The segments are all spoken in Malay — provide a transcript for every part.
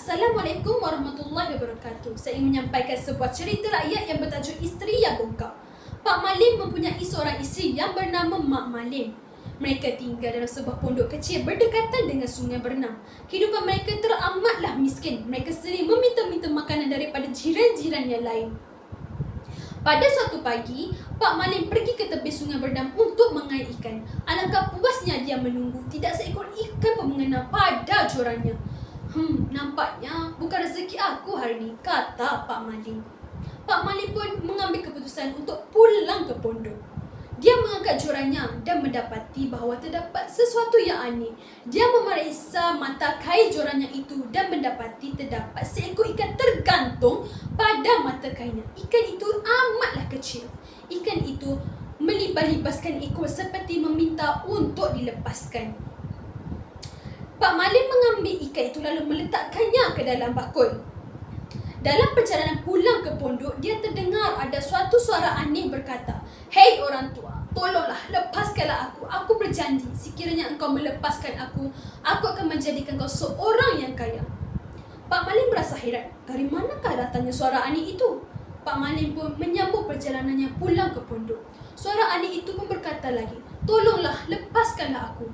Assalamualaikum warahmatullahi wabarakatuh. Saya ingin menyampaikan sebuah cerita rakyat yang bertajuk Isteri yang Bongkak. Pak Malim mempunyai seorang isteri yang bernama Mak Malim. Mereka tinggal dalam sebuah pondok kecil berdekatan dengan sungai berenang. Kehidupan mereka teramatlah miskin. Mereka sering meminta-minta makanan daripada jiran-jiran yang lain. Pada suatu pagi, Pak Malim pergi ke tepi sungai berenang untuk mengair ikan. Alangkah puasnya dia menunggu. Tidak seekor ikan pun mengena pada jorannya. Nampaknya bukan rezeki aku hari ni, kata Pak Malim. Pak Malim pun mengambil keputusan untuk pulang ke pondok. Dia mengangkat jorannya dan mendapati bahawa terdapat sesuatu yang aneh. Dia memeriksa mata kain jorannya itu dan mendapati terdapat seekor ikan tergantung pada mata kainnya. Ikan itu amatlah kecil. Ikan itu melibas-libaskan ekor seperti meminta untuk dilepaskan. Pak Malim mengambil ikan itu lalu meletakkannya ke dalam bakul. Dalam perjalanan pulang ke pondok, dia terdengar ada suatu suara aneh berkata, "Hei orang tua, tolonglah lepaskanlah aku. Aku berjanji sekiranya engkau melepaskan aku akan menjadikan kau seorang yang kaya." Pak Malim merasa heran, dari manakah datangnya suara aneh itu? Pak Malim pun menyambung perjalanannya pulang ke pondok. Suara aneh itu pun berkata lagi, "Tolonglah lepaskanlah aku."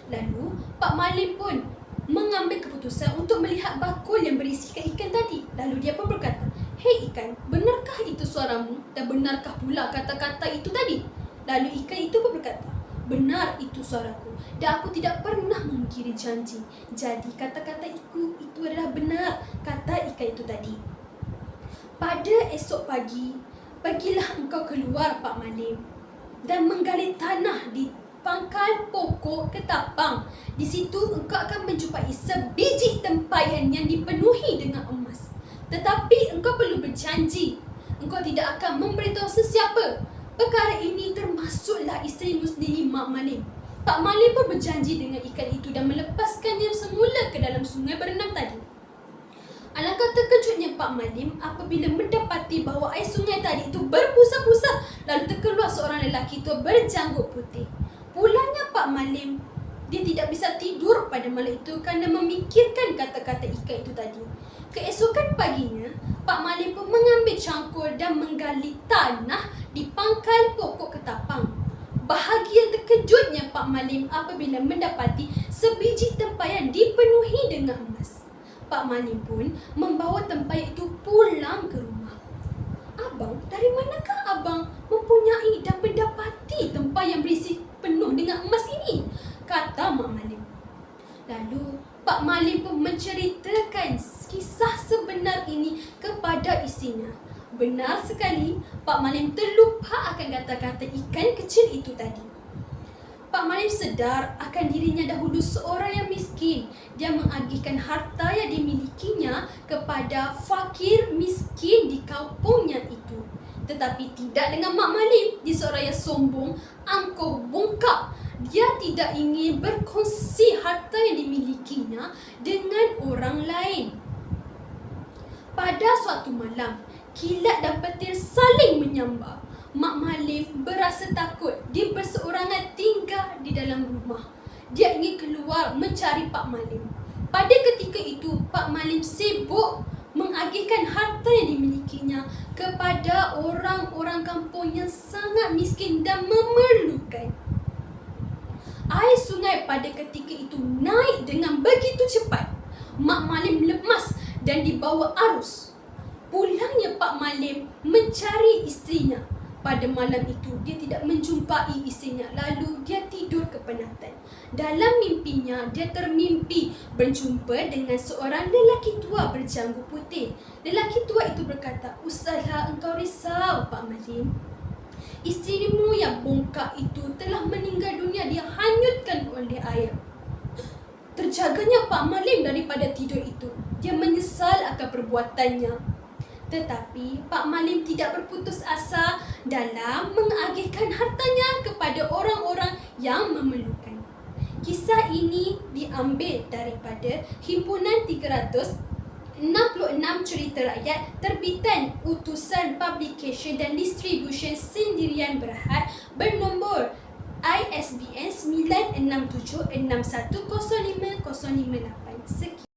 Lalu, Pak Malim pun mengambil keputusan untuk melihat bakul yang berisikan ikan tadi. Lalu dia pun berkata, "Hei ikan, benarkah itu suaramu? Dan benarkah pula kata-kata itu tadi?" Lalu ikan itu pun berkata, "Benar itu suaraku. Dan aku tidak pernah memungkiri janji. Jadi kata-kata itu adalah benar," kata ikan itu tadi. Pada esok pagi, pergilah engkau keluar Pak Malim dan menggali tanah di pangkal pokok ketapang. Di situ engkau akan menjumpai sebiji tempayan yang dipenuhi dengan emas. Tetapi engkau perlu berjanji, engkau tidak akan memberitahu sesiapa. Perkara ini termasuklah isterimu sendiri, Mak Malim. Pak Malim pun berjanji dengan ikan itu dan melepaskannya semula ke dalam sungai berenang tadi. Alangkah terkejutnya Pak Malim apabila mendapati bahawa air sungai tadi itu berpusat-pusat. Lalu terkeluar seorang lelaki tua berjanggut putih. Pulangnya Pak Malim, dia tidak bisa tidur pada malam itu kerana memikirkan kata-kata ikan itu tadi. Keesokan paginya, Pak Malim pun mengambil cangkul dan menggali tanah di pangkal pokok ketapang. Bahagia terkejutnya Pak Malim apabila mendapati sebiji tempayan dipenuhi dengan emas. Pak Malim pun membawa tempayan itu pulang ke rumah. "Abang, dari manakah abang mempunyai dan mendapati tempayan berisi penuh dengan emas ini?" kata Mak Malim. Lalu Pak Malim pun menceritakan kisah sebenar ini kepada isinya. Benar sekali, Pak Malim terlupa akan kata-kata ikan kecil itu tadi. Pak Malim sedar akan dirinya dahulu seorang yang miskin. Dia mengagihkan harta yang dimilikinya kepada fakir miskin di kampungnya itu. Tetapi tidak dengan Mak Malim. Dia seorang yang sombong, angkuh, bongkak. Dia tidak ingin berkongsi harta yang dimilikinya dengan orang lain. Pada suatu malam, kilat dan petir saling menyambar. Mak Malim berasa takut. Dia berseorangan tinggal di dalam rumah. Dia ingin keluar mencari Pak Malim. Pada ketika itu, Pak Malim sibuk mengagihkan harta yang dimilikinya kepada orang-orang kampung yang sangat miskin dan memerlukan. Air sungai pada ketika itu naik dengan begitu cepat. Mak Malim lemas dan dibawa arus. Pulangnya Pak Malim mencari isterinya. Pada malam itu, dia tidak menjumpai isterinya. Lalu dia tidur kepenatan. Dalam mimpinya, dia termimpi berjumpa dengan seorang lelaki tua berjanggut putih. Lelaki tua itu berkata, "Usahlah engkau risau, Pak Malim. Isterimu yang bongkak itu telah meninggal dunia, dia hanyutkan oleh air." Terjaganya Pak Malim daripada tidur itu. Dia menyesal akan perbuatannya. Tetapi Pak Malim tidak berputus asa dalam mengagihkan hartanya kepada orang-orang yang memerlukan. Kisah ini diambil daripada Himpunan 366 Cerita Rakyat terbitan Utusan Publication dan Distribution Sendirian Berhad bernombor ISBN 967610508. Sekian.